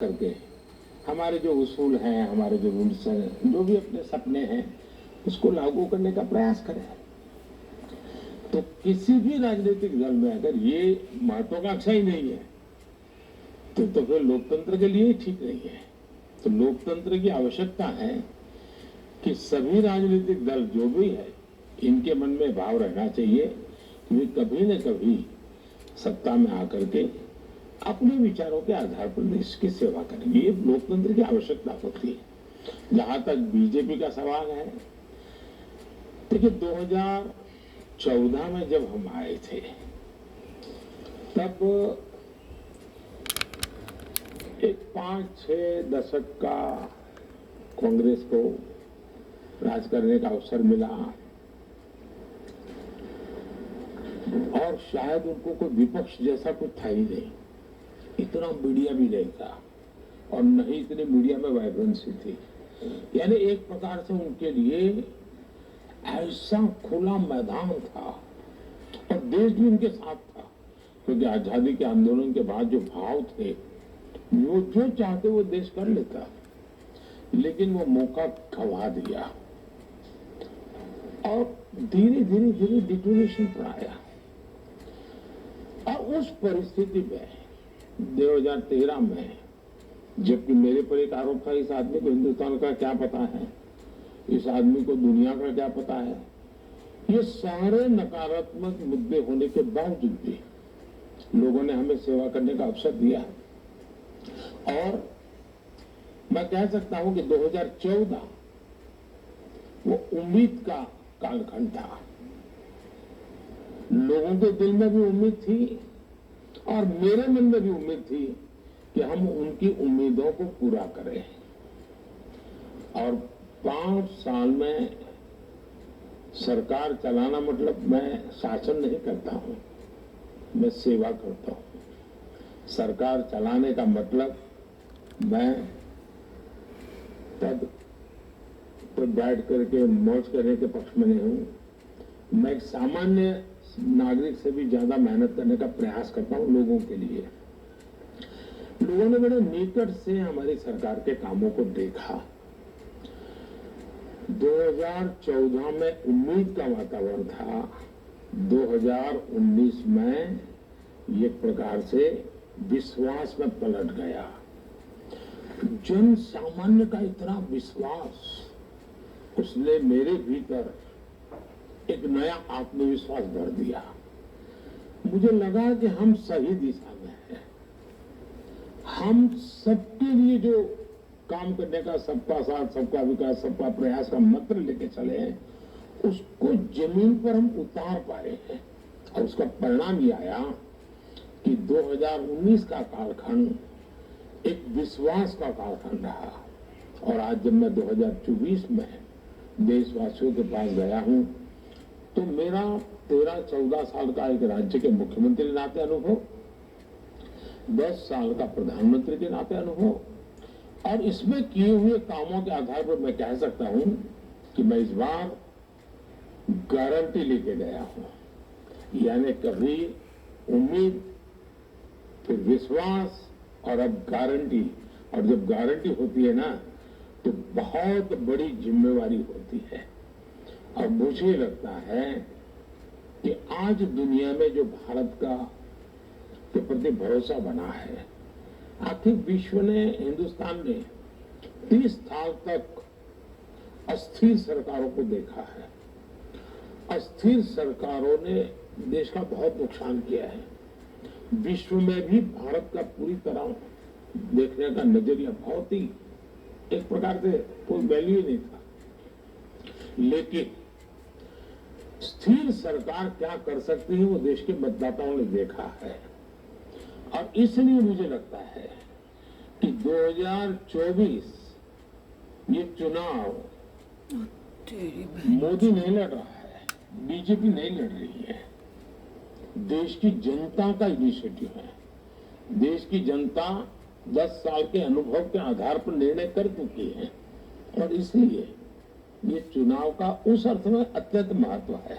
करके हमारे जो उसूल हैं, हमारे जो रूल्स हैं, जो भी अपने सपने हैं, उसको लागू करने का प्रयास करें। तो किसी भी राजनीतिक दल में अगर ये महत्वाकांक्षा ही नहीं है तो फिर लोकतंत्र के लिए ही ठीक नहीं है। तो लोकतंत्र की आवश्यकता है कि सभी राजनीतिक दल जो भी है, इनके मन में भाव रहना चाहिए कि वे कभी न कभी सत्ता में आकर के अपने विचारों के आधार पर देश की सेवा करेंगे। ये लोकतंत्र की आवश्यकता होती है। जहां तक बीजेपी का सवाल है, देखिए 2014 में जब हम आए थे तब एक 5-6 दशक का कांग्रेस को राज करने का अवसर मिला और शायद उनको कोई विपक्ष जैसा कुछ था ही नहीं। इतना मीडिया भी नहीं था और न ही इतनी मीडिया में वाइब्रेंसी थी। यानी एक प्रकार से उनके लिए ऐसा खुला मैदान था और देश भी उनके साथ था, क्योंकि आजादी के आंदोलन के बाद जो भाव थे, वो जो चाहते वो देश कर लेता, लेकिन वो मौका गंवा दिया और धीरे धीरे डिटोरेशन पर आया। और उस परिस्थिति में 2013 में, जबकि मेरे पर एक आरोप था, इस आदमी को हिंदुस्तान का क्या पता है, इस आदमी को दुनिया का क्या पता है, ये सारे नकारात्मक मुद्दे होने के बावजूद भी लोगों ने हमें सेवा करने का अवसर दिया। और मैं कह सकता हूं कि 2014 वो उम्मीद का कालखंड था। लोगों के दिल में भी उम्मीद थी और मेरे मन में भी उम्मीद थी कि हम उनकी उम्मीदों को पूरा करें। और 5 साल में सरकार चलाना मतलब मैं शासन नहीं करता हूं, मैं सेवा करता हूं। सरकार चलाने का मतलब मैं पद पर बैठ करके मौज करने के पक्ष में नहीं हूं। मैं एक सामान्य नागरिक से भी ज्यादा मेहनत करने का प्रयास करता हूं लोगों के लिए। लोगों ने बड़े निकट से हमारी सरकार के कामों को देखा। 2014 में उम्मीद का वातावरण था, 2019 में एक प्रकार से विश्वास में पलट गया। जन सामान्य का इतना विश्वास, उसने मेरे भीतर एक नया आत्मविश्वास भर दिया। मुझे लगा कि हम सही दिशा में हैं। हम सबके लिए जो काम करने का, सबका साथ, सबका विकास, सबका प्रयास का मंत्र लेके चले हैं, उसको जमीन पर हम उतार पाए हैं। और उसका परिणाम ये आया कि 2019 का कालखंड एक विश्वास का कालखंड रहा। और आज जब मैं 2024 में देशवासियों के पास गया हूं, तो मेरा 13-14 साल का एक राज्य के मुख्यमंत्री के नाते अनुभव, 10 साल का प्रधानमंत्री के नाते अनुभव, और इसमें किए हुए कामों के आधार पर मैं कह सकता हूं कि मैं इस बार गारंटी लेके गया हूं। यानी कभी उम्मीद, फिर विश्वास और अब गारंटी। और जब गारंटी होती है ना, तो बहुत बड़ी जिम्मेवारी होती है। और मुझे लगता है कि आज दुनिया में जो भारत का के प्रति भरोसा बना है, आखिर विश्व ने, हिंदुस्तान ने 30 साल तक अस्थिर सरकारों को देखा है। अस्थिर सरकारों ने देश का बहुत नुकसान किया है। विश्व में भी भारत का पूरी तरह देखने का नजरिया बहुत ही एक प्रकार से कोई वैल्यू नहीं था। लेकिन स्थिर सरकार क्या कर सकती है, वो देश के मतदाताओं ने देखा है। और इसलिए मुझे लगता है कि 2024 ये चुनाव मोदी नहीं लड़ रहा है, बीजेपी नहीं लड़ रही है, देश की जनता का इनिशिएटिव है। देश की जनता 10 साल के अनुभव के आधार पर निर्णय कर चुकी है और इसलिए ये चुनाव का उस अर्थ में अत्यंत महत्व है।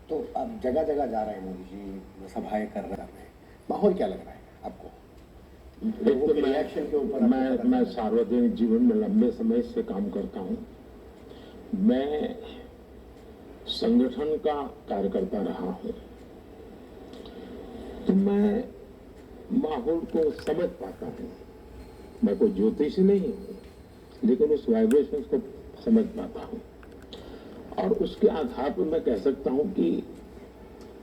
तो अब जगह जगह जा रहे हैं मोदी जी, सभाएं कर रहे हैं, माहौल क्या लग रहा है आपको? लोगों के रिएक्शन के ऊपर मैं सार्वजनिक जीवन में लंबे समय से काम करता हूं। मैं संगठन का कार्यकर्ता रहा हूं, तो मैं माहौल को समझ पाता हूं। मैं कोई ज्योतिषी नहीं हूं, लेकिन उस वाइब्रेशन को समझ पाता हूं, और उसके आधार पर मैं कह सकता हूं कि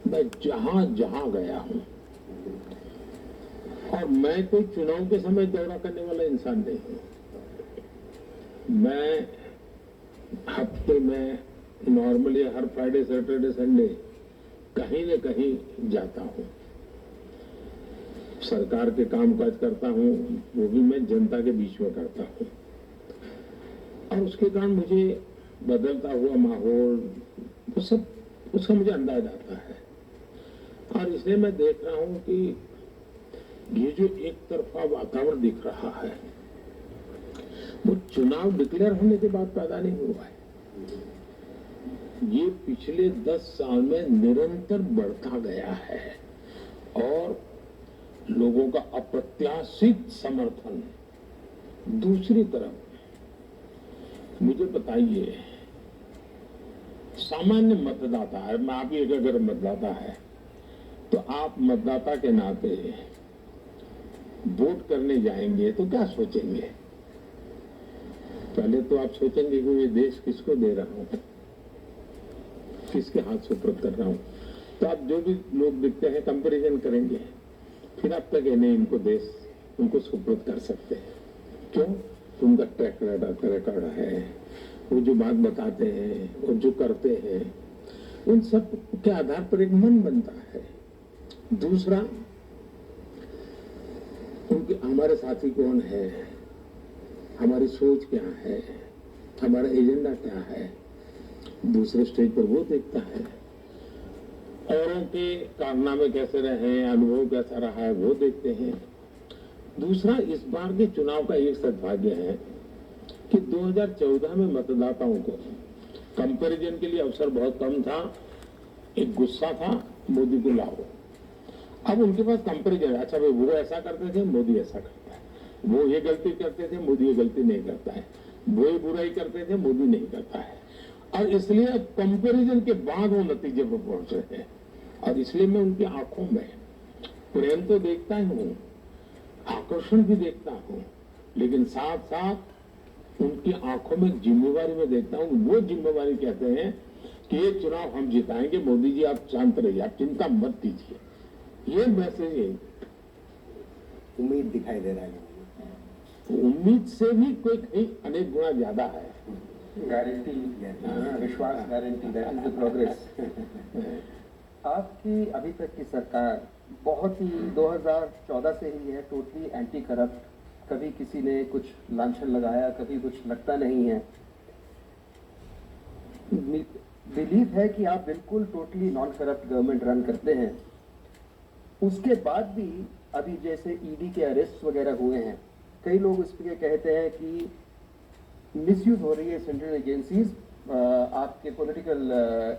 मैं जहां जहां गया हूं, और मैं कोई चुनाव के समय दौरा करने वाला इंसान नहीं हूं। मैं हफ्ते में नॉर्मली हर फ्राइडे सैटरडे संडे कहीं न कहीं जाता हूं, सरकार के कामकाज करता हूं, वो भी मैं जनता के बीच में करता हूं, और उसके कारण मुझे बदलता हुआ माहौल वो सब उसका मुझे अंदाज आता है। और इसलिए मैं देख रहा हूं कि ये जो एक तरफा वातावरण दिख रहा है, वो चुनाव डिक्लेयर होने के बाद पैदा नहीं हुआ है। ये पिछले 10 साल में निरंतर बढ़ता गया है, और लोगों का अप्रत्याशित समर्थन। दूसरी तरफ मुझे बताइए, सामान्य मतदाता है, मैं आप एक अगर मतदाता है, तो आप मतदाता के नाते वोट करने जाएंगे तो क्या सोचेंगे? पहले तो आप सोचेंगे कि ये देश किसको दे रहा हूं, किसके हाथ सुपुर्द कर रहा हूं। तो आप जो भी लोग दिखते हैं कंपैरिजन करेंगे, फिर आप तक नहीं इनको देश उनको सुपुर्द कर सकते हैं। क्यों? उनका ट्रैक रिकॉर्ड है, वो जो बात बताते हैं और जो करते हैं, उन सब के आधार पर एक मन बनता है। दूसरा, उनके हमारे साथी कौन है, हमारी सोच क्या है, हमारा एजेंडा क्या है, दूसरे स्टेज पर वो देखता है। औरों के कारनामे कैसे रहे, अनुभव कैसा रहा है, वो देखते हैं। दूसरा, इस बार के चुनाव का एक सद्भाग्य है कि 2014 में मतदाताओं को कंपैरिजन के लिए अवसर बहुत कम था। एक गुस्सा था, मोदी को लाओ। अब उनके पास कंपैरिजन, अच्छा भाई वो ऐसा करते थे, मोदी ऐसा करता है, वो ये गलती करते थे, मोदी ये गलती नहीं करता है, वो ये बुराई करते थे, मोदी नहीं करता है। और इसलिए अब कंपैरिजन के बाद वो नतीजे पर पहुंच रहे हैं। और इसलिए मैं उनकी आंखों में प्रेम तो देखता हूं, आकर्षण भी देखता हूं, लेकिन साथ साथ उनकी आंखों में जिम्मेवारी में देखता हूं। वो जिम्मेवारी कहते हैं कि ये चुनाव हम जिताएंगे, मोदी जी आप शांत रहिए, आप चिंता मत कीजिए। ये मैसेज है। उम्मीद दिखाई दे रहा है। उम्मीद से भी कोई कहीं अनेक गुना ज्यादा है। गारंटी, विश्वास, guarantee, that is the progress. आपकी अभी तक की सरकार बहुत ही 2014 से ही है, टोटली एंटी करप्ट। कभी किसी ने कुछ लांछन लगाया, कभी कुछ लगता नहीं है। बिलीव है कि आप बिल्कुल totally non corrupt government run करते हैं। उसके बाद भी अभी जैसे ईडी के अरेस्ट वगैरह हुए हैं, कई लोग इस पर कहते हैं कि मिसयूज हो रही है सेंट्रल एजेंसीज आपके पॉलिटिकल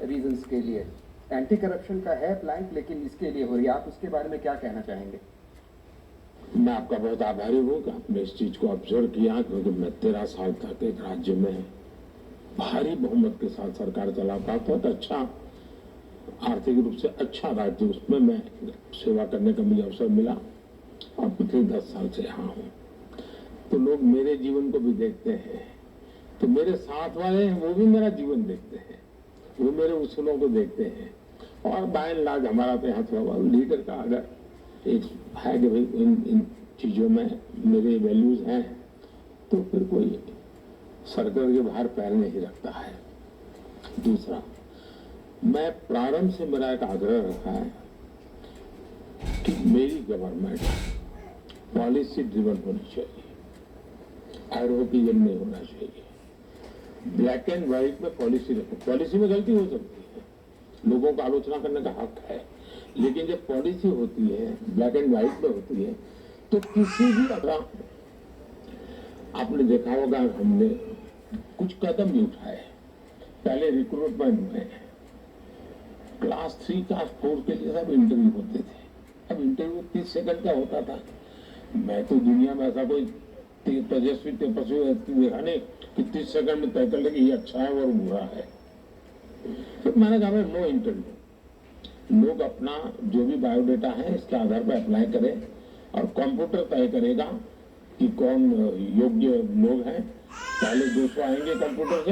रीजंस के लिए। एंटी करप्शन का है प्लान, लेकिन इसके लिए हो रही है। आप उसके बारे में क्या कहना चाहेंगे? मैं आपका बहुत आभारी हूँ कि आपने इस चीज को ऑब्जर्व किया, क्योंकि मैं 13 साल तक एक राज्य में भारी बहुमत के साथ सरकार चलाता था। तो अच्छा आर्थिक रूप से अच्छा राज्य, उसमें मैं सेवा करने का मुझे अवसर मिला, और पिछले 10 साल से यहाँ हूँ। तो लोग मेरे जीवन को भी देखते हैं, तो मेरे साथ वाले हैं वो भी मेरा जीवन देखते हैं, वो मेरे उसूलों को देखते हैं। और बाय एंड लार्ज हमारा तो यहाँ थोड़ा लीडर का अगर एक है कि भाई इन चीजों में मेरे वैल्यूज हैं, तो फिर कोई सरकार के बाहर पैर नहीं रखता है। दूसरा, मैं प्रारंभ से मेरा एक आग्रह रखा है कि मेरी गवर्नमेंट पॉलिसी ड्रिवन होनी चाहिए, आइडियोलॉजिज्म नहीं होना चाहिए। ब्लैक एंड व्हाइट में पॉलिसी रखो। पॉलिसी में गलती हो सकती है, लोगों को आलोचना करने का हक है, लेकिन जब पॉलिसी होती है ब्लैक एंड व्हाइट में होती है, तो किसी भी अगर आपने देखा होगा, हमने कुछ कदम भी उठाए। पहले रिक्रूटमेंट में क्लास 3 क्लास 4 के लिए सब इंटरव्यू होते थे। अब इंटरव्यू 30 सेकंड का होता था, मैं तो दुनिया में ऐसा कोई तेजस्वी तपस्वी व्यक्ति देखा नहीं कि 30 सेकंड में तय कर ले कि ये अच्छा है और बुरा है। तो मैंने कहा नो इंटरव्यू, लोग अपना जो भी बायोडेटा है इसके आधार पर अप्लाई करें और कंप्यूटर तय करेगा कि कौन योग्य लोग हैं। पहले 200 आएंगे कंप्यूटर से,